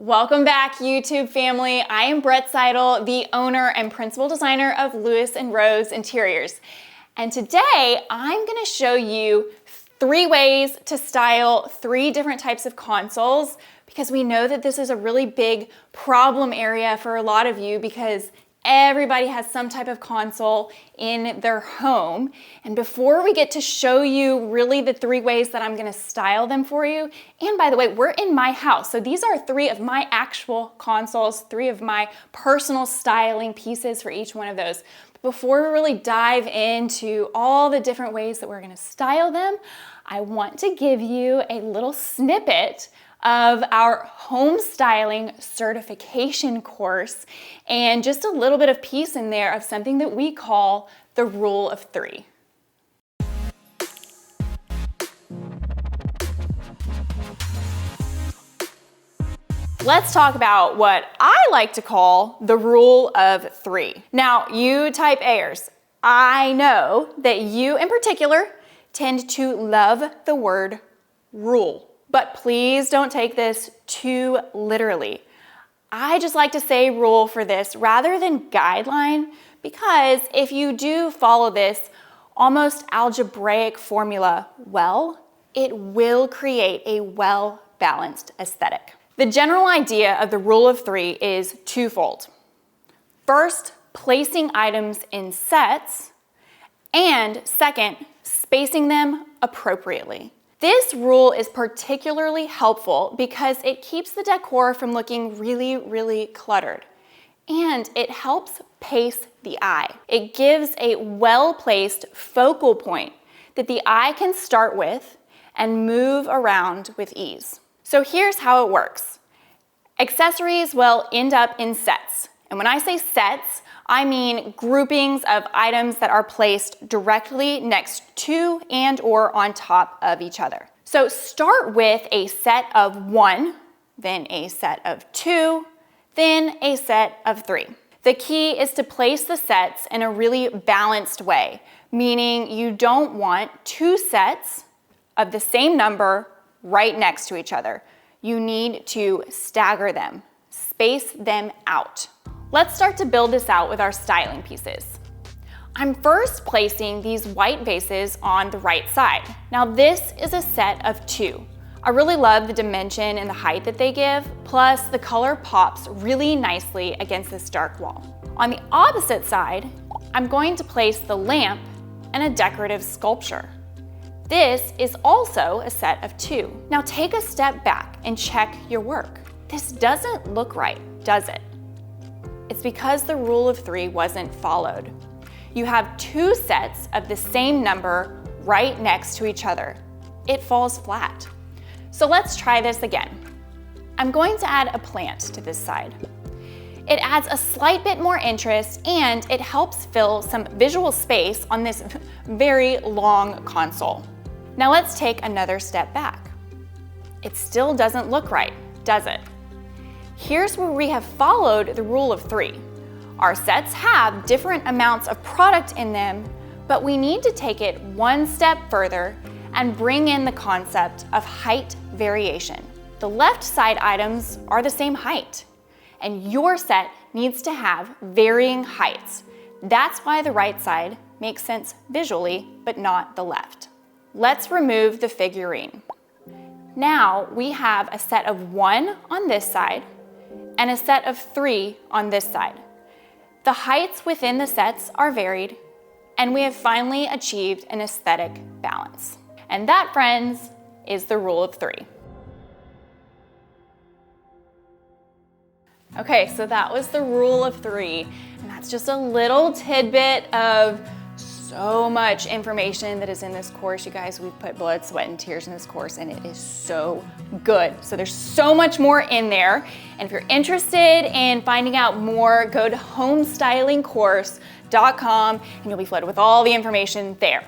Welcome back, YouTube family. I am Brett Seidel, the owner and principal designer of Lewis & Rose Interiors. And today I'm gonna show you 3 ways to style 3 different types of consoles, because we know that this is a really big problem area for a lot of you because everybody has some type of console in their home. And before we get to show you really the 3 ways that I'm gonna style them for you, and by the way, we're in my house. So these are 3 of my actual consoles, 3 of my personal styling pieces for each one of those. But before we really dive into all the different ways that we're gonna style them, I want to give you a little snippet of our home styling certification course and just a little bit of piece in there of something that we call the rule of 3. Let's talk about what I like to call the rule of 3. Now, you type A'ers, I know that you in particular tend to love the word rule. But please don't take this too literally. I just like to say rule for this rather than guideline, because if you do follow this almost algebraic formula well, it will create a well-balanced aesthetic. The general idea of the rule of 3 is twofold. First, placing items in sets, and second, spacing them appropriately. This rule is particularly helpful because it keeps the decor from looking really cluttered, and it helps pace the eye. It gives a well-placed focal point that the eye can start with and move around with ease. So here's how it works. Accessories will end up in sets, and when I say sets, I mean groupings of items that are placed directly next to and or on top of each other. So start with a set of 1, then a set of 2, then a set of 3. The key is to place the sets in a really balanced way, meaning you don't want 2 sets of the same number right next to each other. You need to stagger them, space them out. Let's start to build this out with our styling pieces. I'm first placing these white vases on the right side. Now this is a set of 2. I really love the dimension and the height that they give, plus the color pops really nicely against this dark wall. On the opposite side, I'm going to place the lamp and a decorative sculpture. This is also a set of 2. Now take a step back and check your work. This doesn't look right, does it? It's because the rule of 3 wasn't followed. You have 2 sets of the same number right next to each other. It falls flat. So let's try this again. I'm going to add a plant to this side. It adds a slight bit more interest, and it helps fill some visual space on this very long console. Now let's take another step back. It still doesn't look right, does it? Here's where we have followed the rule of 3. Our sets have different amounts of product in them, but we need to take it one step further and bring in the concept of height variation. The left side items are the same height, and your set needs to have varying heights. That's why the right side makes sense visually, but not the left. Let's remove the figurine. Now we have a set of 1 on this side, and a set of 3 on this side. The heights within the sets are varied, and we have finally achieved an aesthetic balance. And that, friends, is the rule of 3. Okay, so that was the rule of 3, and that's just a little tidbit of so much information that is in this course. You guys, we've put blood, sweat, and tears in this course, and it is so good. So there's so much more in there. And if you're interested in finding out more, go to homestylingcourse.com and you'll be flooded with all the information there.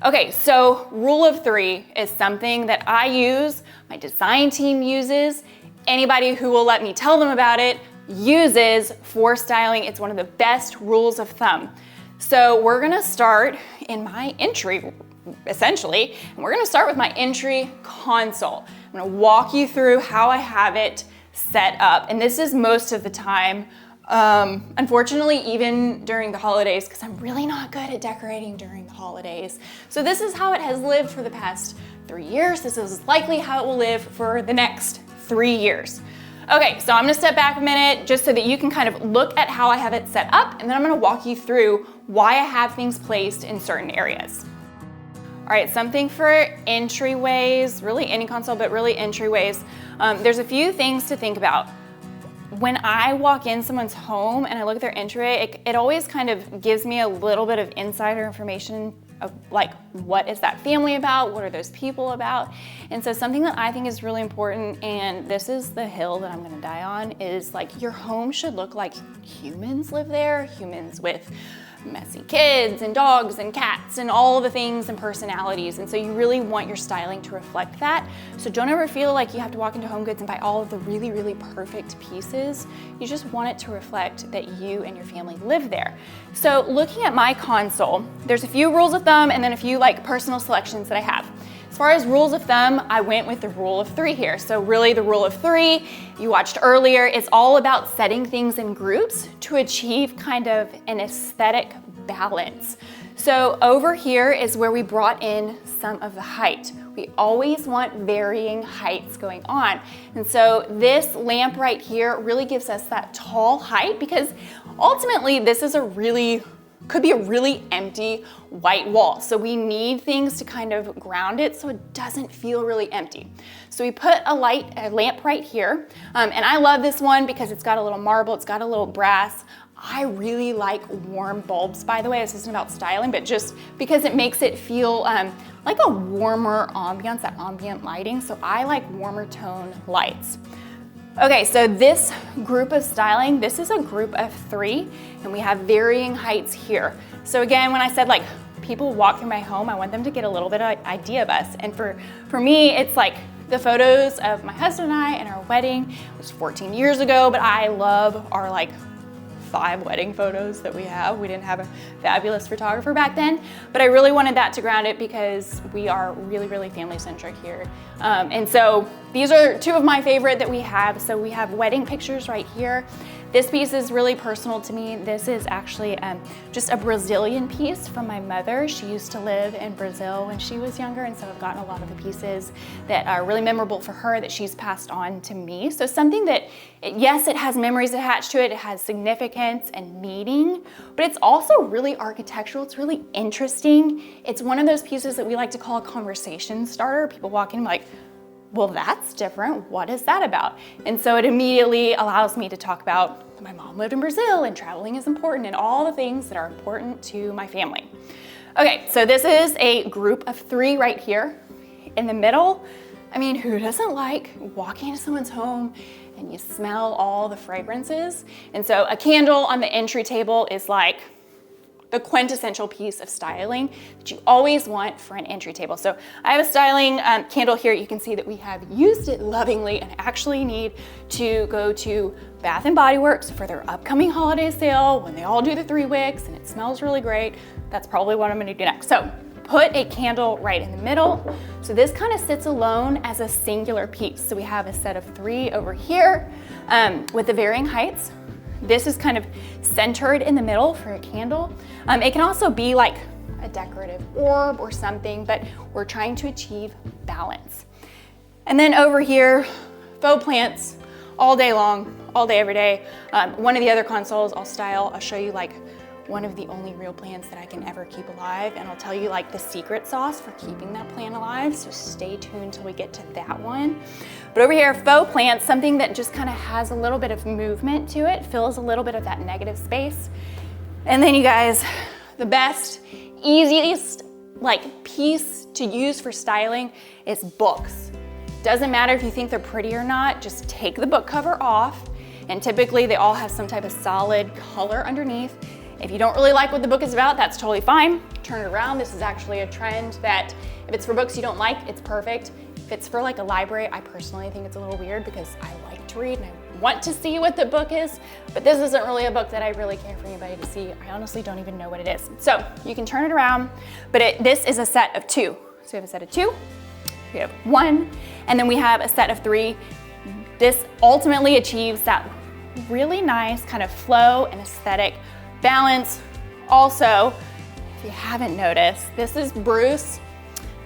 Okay, so rule of 3 is something that I use, my design team uses, anybody who will let me tell them about it uses for styling. It's one of the best rules of thumb. So we're gonna start in my entry, essentially, and we're gonna start with my entry console. I'm gonna walk you through how I have it set up. And this is most of the time. Unfortunately, even during the holidays, because I'm really not good at decorating during the holidays. So this is how it has lived for the past 3 years. This is likely how it will live for the next 3 years. Okay, so I'm gonna step back a minute just so that you can kind of look at how I have it set up, and then I'm gonna walk you through why I have things placed in certain areas. All right, something for entryways, really any console, but really entryways. There's a few things to think about. When I walk in someone's home and I look at their entryway, it always kind of gives me a little bit of insider information of like, what is that family about? What are those people about? And so something that I think is really important, and this is the hill that I'm gonna die on, is like your home should look like humans live there, humans with messy kids and dogs and cats and all the things and personalities. And so you really want your styling to reflect that. So don't ever feel like you have to walk into HomeGoods and buy all of the really, really perfect pieces. You just want it to reflect that you and your family live there. So looking at my console, there's a few rules of thumb and then a few like personal selections that I have. As far as rules of thumb, I went with the rule of 3 here. So really the rule of 3, you watched earlier, is all about setting things in groups to achieve kind of an aesthetic balance. So over here is where we brought in some of the height. We always want varying heights going on. And so this lamp right here really gives us that tall height, because ultimately this is could be a really empty white wall. So we need things to kind of ground it so it doesn't feel really empty. So we put a lamp right here. And I love this one because it's got a little marble, it's got a little brass. I really like warm bulbs, by the way. This isn't about styling, but just because it makes it feel like a warmer ambiance, that ambient lighting. So I like warmer tone lights. Okay, so this group of styling, this is a group of 3, and we have varying heights here. So again, when I said like people walk through my home, I want them to get a little bit of an idea of us. And for me, it's like the photos of my husband and I and our wedding. It was 14 years ago, but I love our like 5 wedding photos that we have. We didn't have a fabulous photographer back then, but I really wanted that to ground it because we are really, really family centric here. And so these are 2 of my favorite that we have. So we have wedding pictures right here. This piece is really personal to me. This is actually just a Brazilian piece from my mother. She used to live in Brazil when she was younger, and so I've gotten a lot of the pieces that are really memorable for her that she's passed on to me. So something that, yes, it has memories attached to it, it has significance and meaning, but it's also really architectural. It's really interesting. It's one of those pieces that we like to call a conversation starter. People walk in like, well, that's different. What is that about? And so it immediately allows me to talk about my mom lived in Brazil and traveling is important and all the things that are important to my family. Okay, so this is a group of 3 right here. In the middle, I mean, who doesn't like walking into someone's home and you smell all the fragrances? And so a candle on the entry table is like the quintessential piece of styling that you always want for an entry table. So I have a styling candle here. You can see that we have used it lovingly and actually need to go to Bath & Body Works for their upcoming holiday sale when they all do the 3 wicks and it smells really great. That's probably what I'm gonna do next. So put a candle right in the middle. So this kind of sits alone as a singular piece. So we have a set of 3 over here with the varying heights. This is kind of centered in the middle for a candle. It can also be like a decorative orb or something, but we're trying to achieve balance. And then over here, faux plants all day long, all day, every day. One of the other consoles I'll show you like one of the only real plants that I can ever keep alive, and I'll tell you like the secret sauce for keeping that plant alive, so stay tuned till we get to that one. But over here, faux plants, something that just kind of has a little bit of movement to it, fills a little bit of that negative space. And then you guys, the best, easiest like piece to use for styling is books. Doesn't matter if you think they're pretty or not, just take the book cover off, and typically they all have some type of solid color underneath. If you don't really like what the book is about, that's totally fine. Turn it around. This is actually a trend that if it's for books you don't like, it's perfect. If it's for like a library, I personally think it's a little weird because I like to read and I want to see what the book is, but this isn't really a book that I really care for anybody to see. I honestly don't even know what it is. So you can turn it around, but this is a set of 2. So we have a set of 2, we have 1, and then we have a set of 3. This ultimately achieves that really nice kind of flow and aesthetic balance. Also, if you haven't noticed, this is Bruce.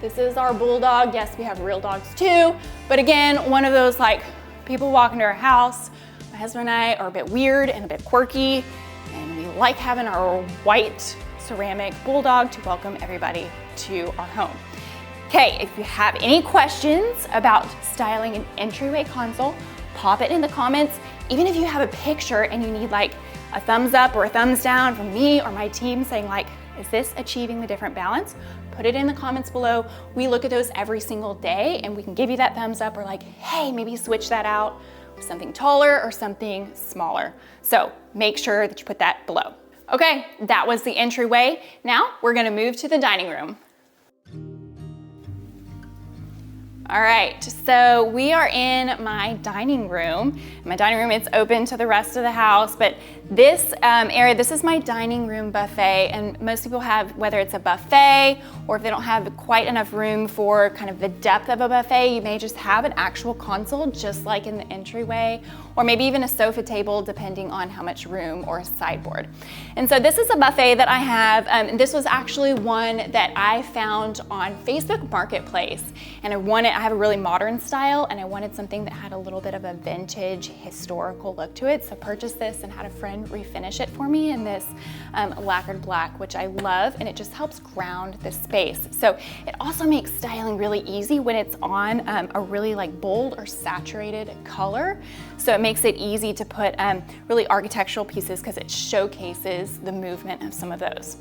This is our bulldog. Yes, we have real dogs too, but again, one of those like people walk into our house, my husband and I are a bit weird and a bit quirky, and we like having our white ceramic bulldog to welcome everybody to our home. Okay, if you have any questions about styling an entryway console, pop it in the comments. Even if you have a picture and you need like a thumbs up or a thumbs down from me or my team saying like, is this achieving the different balance? Put it in the comments below. We look at those every single day and we can give you that thumbs up or like, hey, maybe switch that out with something taller or something smaller. So make sure that you put that below. Okay, that was the entryway. Now we're gonna move to the dining room. All right, so we are in my dining room. My dining room is open to the rest of the house, but this area, this is my dining room buffet, and most people have, whether it's a buffet or if they don't have quite enough room for kind of the depth of a buffet, you may just have an actual console just like in the entryway, or maybe even a sofa table depending on how much room, or a sideboard. And so this is a buffet that I have, and this was actually one that I found on Facebook Marketplace, and I have a really modern style and I wanted something that had a little bit of a vintage historical look to it. So I purchased this and had a friend refinish it for me in this lacquered black, which I love, and it just helps ground the space. So it also makes styling really easy when it's on a really like bold or saturated color. So it makes it easy to put really architectural pieces because it showcases the movement of some of those.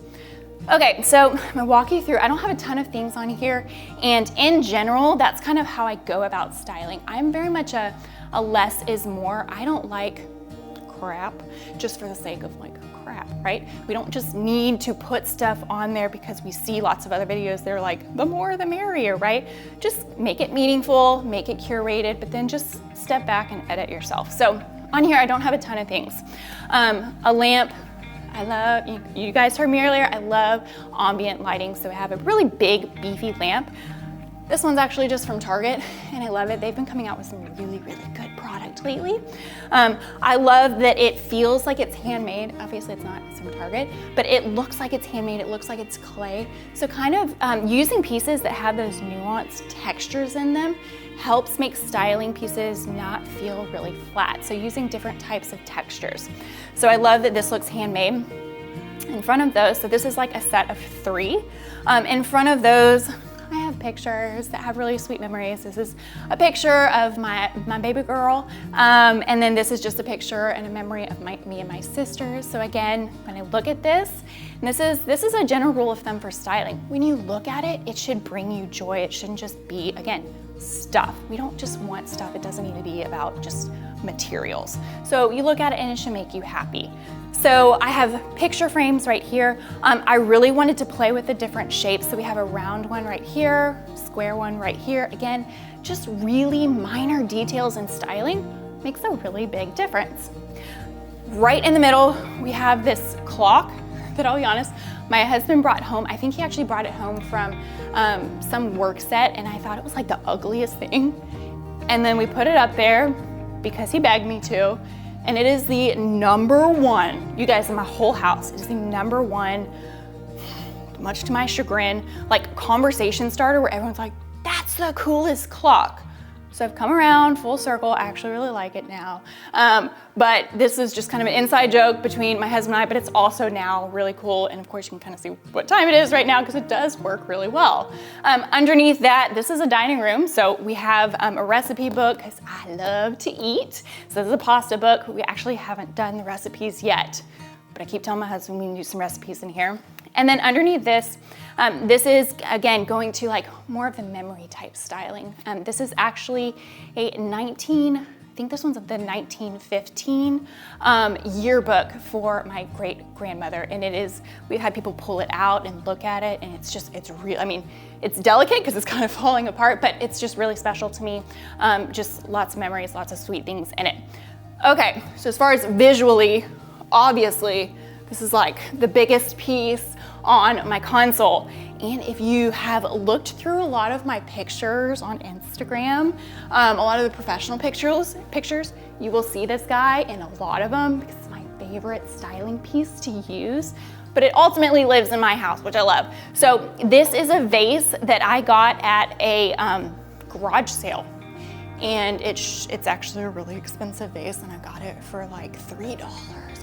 Okay, so I'm gonna walk you through. I don't have a ton of things on here, and in general, that's kind of how I go about styling. I'm very much a less is more. I don't like crap just for the sake of like crap, right? We don't just need to put stuff on there because we see lots of other videos. They're like, the more the merrier, right? Just make it meaningful, make it curated, but then just step back and edit yourself. So on here, I don't have a ton of things. A lamp. I love, you guys heard me earlier, I love ambient lighting, so I have a really big, beefy lamp. This one's actually just from Target, and I love it. They've been coming out with some really, really good product lately. I love that it feels like it's handmade. Obviously, it's not, it's from Target, but it looks like it's handmade. It looks like it's clay. So kind of using pieces that have those nuanced textures in them helps make styling pieces not feel really flat. So using different types of textures. So I love that this looks handmade. In front of those, so this is like a set of 3. In front of those, I have pictures that have really sweet memories. This is a picture of my baby girl, and then this is just a picture and a memory of me and my sisters. So again, when I look at this, and this is a general rule of thumb for styling. When you look at it, it should bring you joy. It shouldn't just be, again, stuff. We don't just want stuff. It doesn't need to be about just materials. So you look at it and it should make you happy. So I have picture frames right here. I really wanted to play with the different shapes. So we have a round one right here, square one right here. Again, just really minor details in styling makes a really big difference. Right in the middle, we have this clock that, I'll be honest, my husband brought home. I think he actually brought it home from some work set, and I thought it was like the ugliest thing. And then we put it up there because he begged me to. And it is the #1, you guys, in my whole house, it is the #1, much to my chagrin, like conversation starter where everyone's like, that's the coolest clock. So I've come around full circle. I actually really like it now. But this is just kind of an inside joke between my husband and I, but it's also now really cool. And of course you can kind of see what time it is right now because it does work really well. Underneath that, this is a dining room. So we have a recipe book because I love to eat. So this is a pasta book. We actually haven't done the recipes yet, but I keep telling my husband we need to do some recipes in here. And then underneath this, this is, again, going to like more of the memory type styling. This is actually a I think this one's the 1915 yearbook for my great grandmother. And it is, we've had people pull it out and look at it, and it's real. I mean, it's delicate because it's kind of falling apart, but it's just really special to me. Just lots of memories, lots of sweet things in it. Okay, so as far as visually, obviously, this is like the biggest piece on my console. And if you have looked through a lot of my pictures on Instagram, a lot of the professional pictures, you will see this guy in a lot of them because it's my favorite styling piece to use. But it ultimately lives in my house, which I love. So this is a vase that I got at a garage sale. And it's actually a really expensive vase, and I got it for like $3,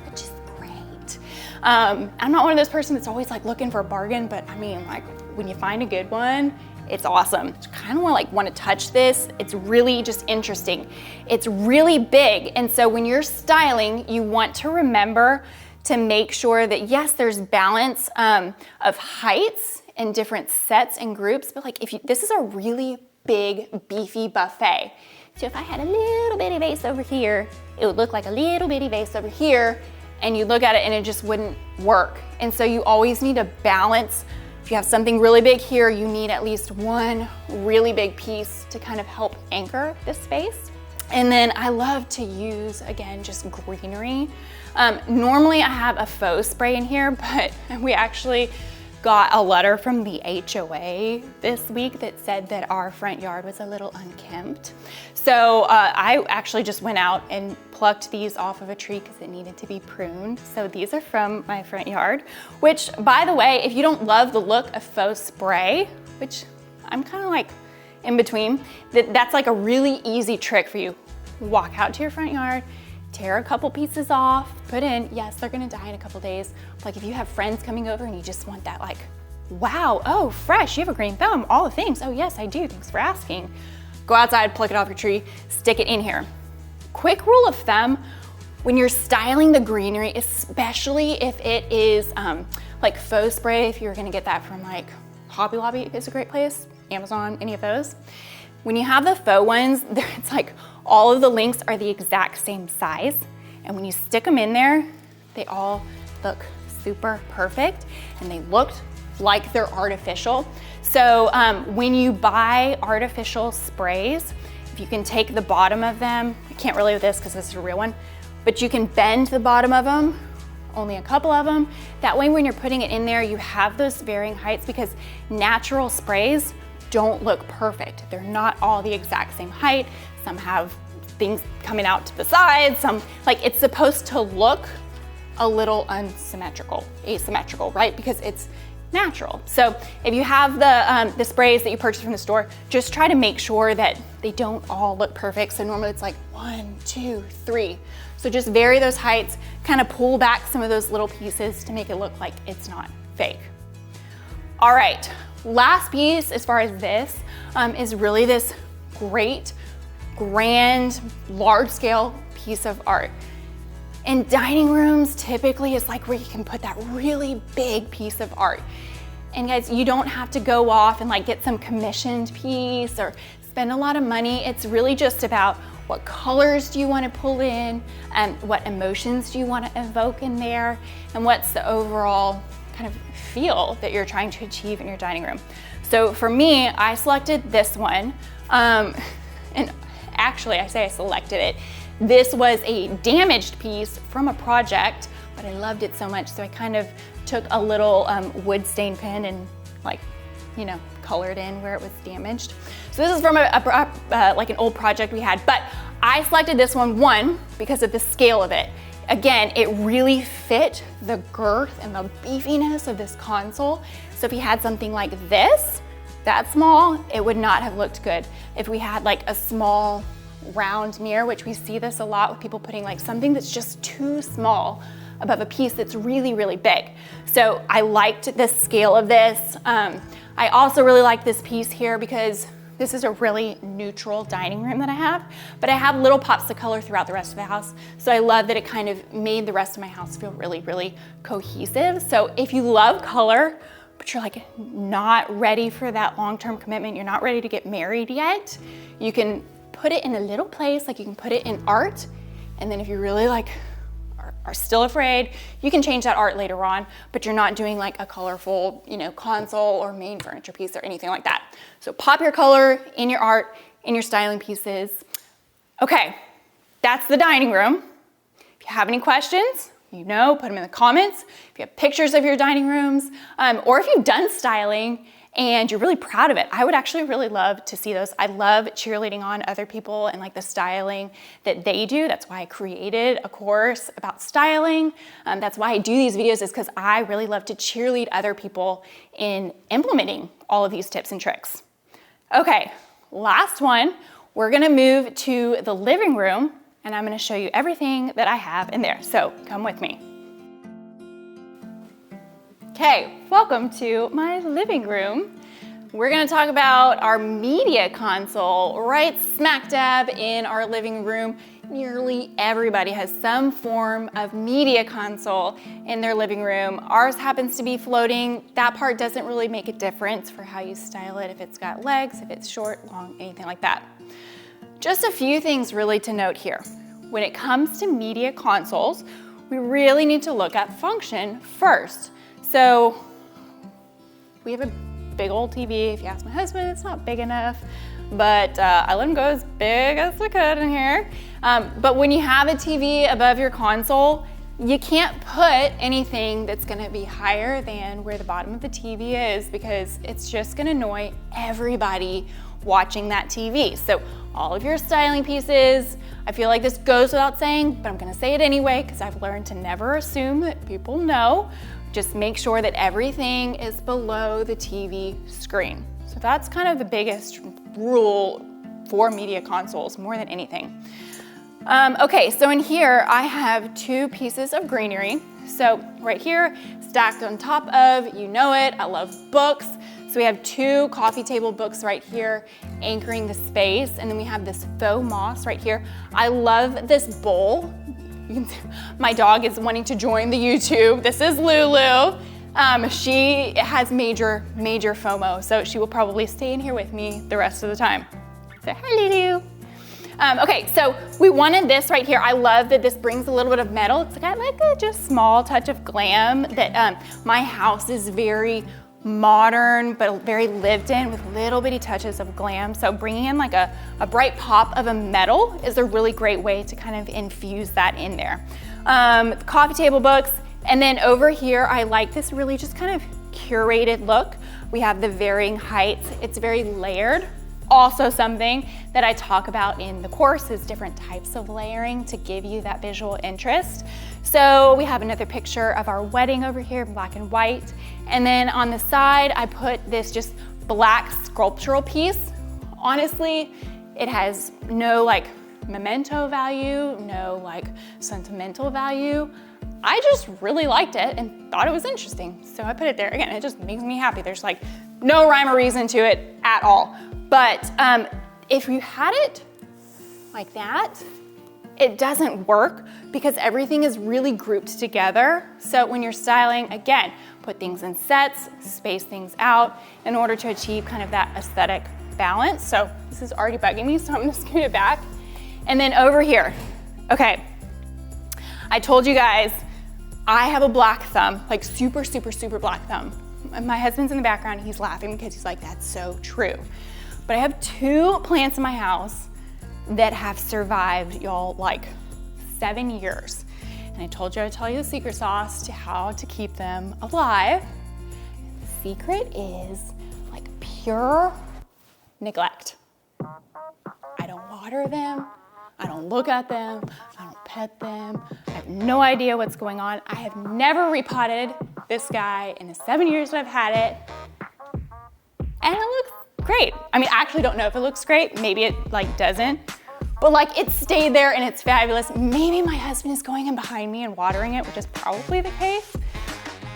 which is great. I'm not one of those persons that's always like looking for a bargain, but I mean, like when you find a good one, it's awesome. I kind of want to touch this. It's really just interesting. It's really big, and so when you're styling, you want to remember to make sure that yes, there's balance of heights and different sets and groups, but like this is a really big, beefy buffet. So if I had a little bitty vase over here, it would look like a little bitty vase over here, and you look at it and it just wouldn't work. And so you always need to balance. If you have something really big here, you need at least one really big piece to kind of help anchor this space. And then I love to use, again, just greenery. Normally I have a faux spray in here, but we actually got a letter from the HOA this week that said that our front yard was a little unkempt. So I actually just went out and plucked these off of a tree because it needed to be pruned. So these are from my front yard, which, by the way, if you don't love the look of faux spray, which I'm kind of like in between, that's like a really easy trick for you. Walk out to your front yard, tear a couple pieces off, put in, yes, they're gonna die in a couple days. Like if you have friends coming over and you just want that like, wow, oh, fresh, you have a green thumb, all the things. Oh yes, I do, thanks for asking. Go outside, pluck it off your tree, stick it in here. Quick rule of thumb, when you're styling the greenery, especially if it is like faux spray, if you're gonna get that from like Hobby Lobby is a great place, Amazon, any of those. When you have the faux ones, it's like all of the links are the exact same size. And when you stick them in there, they all look super perfect and they look like they're artificial. So when you buy artificial sprays, if you can take the bottom of them, I can't really with this because this is a real one, but you can bend the bottom of them, only a couple of them. That way when you're putting it in there, you have those varying heights because natural sprays don't look perfect. They're not all the exact same height. Some have things coming out to the sides, some, like it's supposed to look a little asymmetrical, right? Because it's natural. So if you have the sprays that you purchase from the store, just try to make sure that they don't all look perfect. So normally it's like 1, 2, 3. So just vary those heights, kind of pull back some of those little pieces to make it look like it's not fake. All right, last piece as far as this is really this great, grand, large scale piece of art. In dining rooms, typically it's like where you can put that really big piece of art. And guys, you don't have to go off and like get some commissioned piece or spend a lot of money. It's really just about what colors do you want to pull in, and what emotions do you want to evoke in there, and what's the overall kind of feel that you're trying to achieve in your dining room. So for me, I selected this one. And actually, I say I selected it. This was a damaged piece from a project, but I loved it so much, so I kind of took a little wood stain pen and like, you know, colored in where it was damaged. So this is from like an old project we had, but I selected this one, because of the scale of it. Again, it really fit the girth and the beefiness of this console. So if you had something like this, that small, it would not have looked good. If we had like a small round mirror, which we see this a lot with people putting like something that's just too small above a piece that's really, really big. So I liked the scale of this. I also really like this piece here because this is a really neutral dining room that I have, but I have little pops of color throughout the rest of the house. So I love that it kind of made the rest of my house feel really, really cohesive. So if you love color, but you're like not ready for that long-term commitment, you're not ready to get married yet, you can put it in a little place, like you can put it in art, and then if you really like are still afraid, you can change that art later on, but you're not doing like a colorful, you know, console or main furniture piece or anything like that. So pop your color in your art, in your styling pieces. Okay, that's the dining room. If you have any questions, you know, put them in the comments. If you have pictures of your dining rooms, or if you've done styling and you're really proud of it, I would actually really love to see those. I love cheerleading on other people and like the styling that they do. That's why I created a course about styling. That's why I do these videos, is because I really love to cheerlead other people in implementing all of these tips and tricks. Okay, last one. We're gonna move to the living room, and I'm gonna show you everything that I have in there. So come with me. Okay, welcome to my living room. We're gonna talk about our media console right smack dab in our living room. Nearly everybody has some form of media console in their living room. Ours happens to be floating. That part doesn't really make a difference for how you style it, if it's got legs, if it's short, long, anything like that. Just a few things really to note here. When it comes to media consoles, we really need to look at function first. So we have a big old TV. If you ask my husband, it's not big enough, but I let him go as big as we could in here. But when you have a TV above your console, you can't put anything that's gonna be higher than where the bottom of the TV is, because it's just gonna annoy everybody watching that TV. So all of your styling pieces, I feel like this goes without saying, but I'm gonna say it anyway, because I've learned to never assume that people know. Just make sure that everything is below the TV screen. So that's kind of the biggest rule for media consoles, more than anything. Okay, so in here I have two pieces of greenery. So right here, stacked on top of, you know it, I love books. So we have two coffee table books right here anchoring the space, and then we have this faux moss right here. I love this bowl. You can see my dog is wanting to join the YouTube. This is Lulu. She has major FOMO, so she will probably stay in here with me the rest of the time. So hi, Lulu. Okay, so we wanted this right here. I love that this brings a little bit of metal. It's got like a just small touch of glam. That my house is very modern, but very lived in, with little bitty touches of glam. So bringing in like a bright pop of a metal is a really great way to kind of infuse that in there. Coffee table books, and then over here, I like this really just kind of curated look. We have the varying heights. It's very layered. Also something that I talk about in the course is different types of layering to give you that visual interest. So we have another picture of our wedding over here, black and white. And then on the side, I put this just black sculptural piece. Honestly, it has no like memento value, no like sentimental value. I just really liked it and thought it was interesting. So I put it there. Again, it just makes me happy. There's like no rhyme or reason to it at all. But if you had it like that, it doesn't work because everything is really grouped together. So when you're styling, again, put things in sets, space things out in order to achieve kind of that aesthetic balance. So this is already bugging me, so I'm gonna scoot it back. And then over here, okay, I told you guys, I have a black thumb, like super black thumb. My husband's in the background, he's laughing because he's like, that's so true. But I have two plants in my house that have survived, y'all, like 7 years. And I told you I'd tell you the secret sauce to how to keep them alive. The secret is like pure neglect. I don't water them. I don't look at them. I don't pet them. I have no idea what's going on. I have never repotted this guy in the 7 years that I've had it. And it looks great. I mean, I actually don't know if it looks great. Maybe it like doesn't, but like it stayed there and it's fabulous. Maybe my husband is going in behind me and watering it, which is probably the case.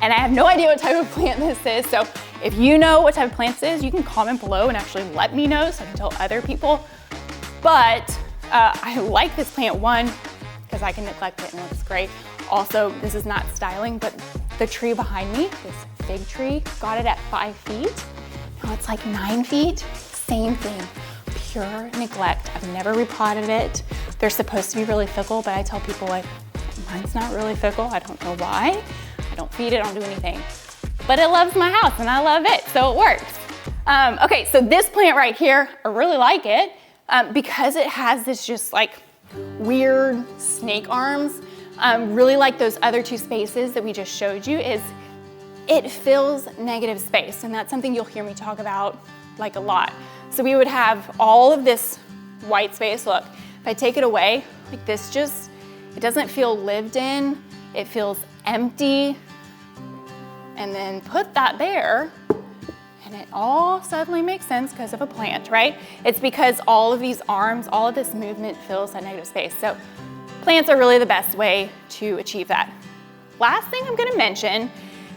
And I have no idea what type of plant this is. So if you know what type of plant this is, you can comment below and actually let me know so I can tell other people. But I like this plant, one, because I can neglect it and it looks great. Also, this is not styling, but the tree behind me, this big tree, got it at 5 feet. Now it's like 9 feet, same thing, pure neglect. I've never repotted it. They're supposed to be really fickle, but I tell people like, mine's not really fickle. I don't know why. I don't feed it, I don't do anything. But it loves my house and I love it, so it works. Okay, so this plant right here, I really like it because it has this just like weird snake arms. really like those other two spaces that we just showed you, is it fills negative space. And that's something you'll hear me talk about like a lot. So we would have all of this white space. Look, if I take it away, like this it doesn't feel lived in, it feels empty. And then put that there, and it all suddenly makes sense because of a plant, right? It's because all of these arms, all of this movement fills that negative space. So plants are really the best way to achieve that. Last thing I'm gonna mention,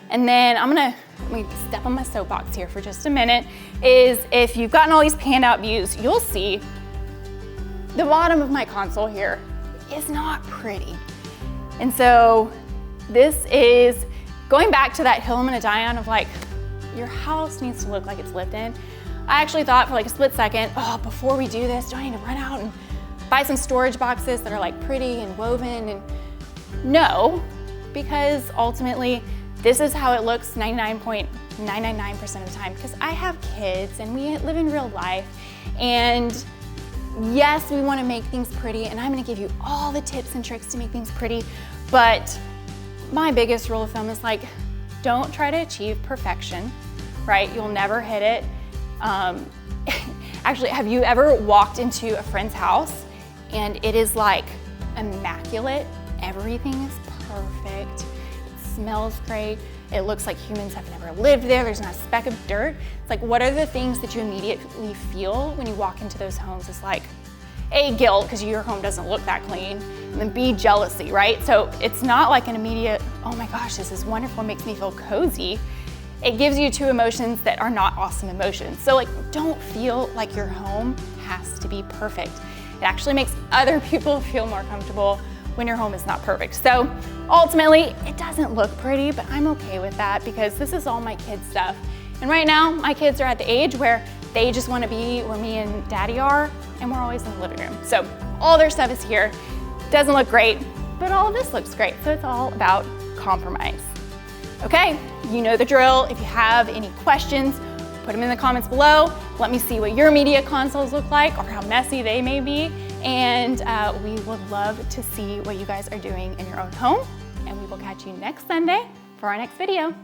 and then let me step on my soapbox here for just a minute, is if you've gotten all these panned out views, you'll see the bottom of my console here is not pretty. And so this is going back to that hill I'm gonna die on of like, your house needs to look like it's lived in. I actually thought for like a split second, oh, before we do this, do I need to run out and buy some storage boxes that are like pretty and woven? And no, because ultimately this is how it looks 99.999% of the time, because I have kids and we live in real life. And yes, we wanna make things pretty, and I'm gonna give you all the tips and tricks to make things pretty, but my biggest rule of thumb is like, don't try to achieve perfection, right? You'll never hit it. Actually, have you ever walked into a friend's house and it is like immaculate? Everything is perfect. It smells great. It looks like humans have never lived there. There's not a speck of dirt. It's like, what are the things that you immediately feel when you walk into those homes? It's like, A, guilt, because your home doesn't look that clean, and then B, jealousy, right? So it's not like an immediate, oh my gosh, this is wonderful, it makes me feel cozy. It gives you two emotions that are not awesome emotions. So like, don't feel like your home has to be perfect. It actually makes other people feel more comfortable when your home is not perfect. So ultimately, it doesn't look pretty, but I'm okay with that because this is all my kids' stuff. And right now, my kids are at the age where they just want to be where me and daddy are, and we're always in the living room. So all their stuff is here. Doesn't look great, but all of this looks great. So it's all about compromise. Okay, you know the drill. If you have any questions, put them in the comments below. Let me see what your media consoles look like or how messy they may be. And we would love to see what you guys are doing in your own home. And we will catch you next Sunday for our next video.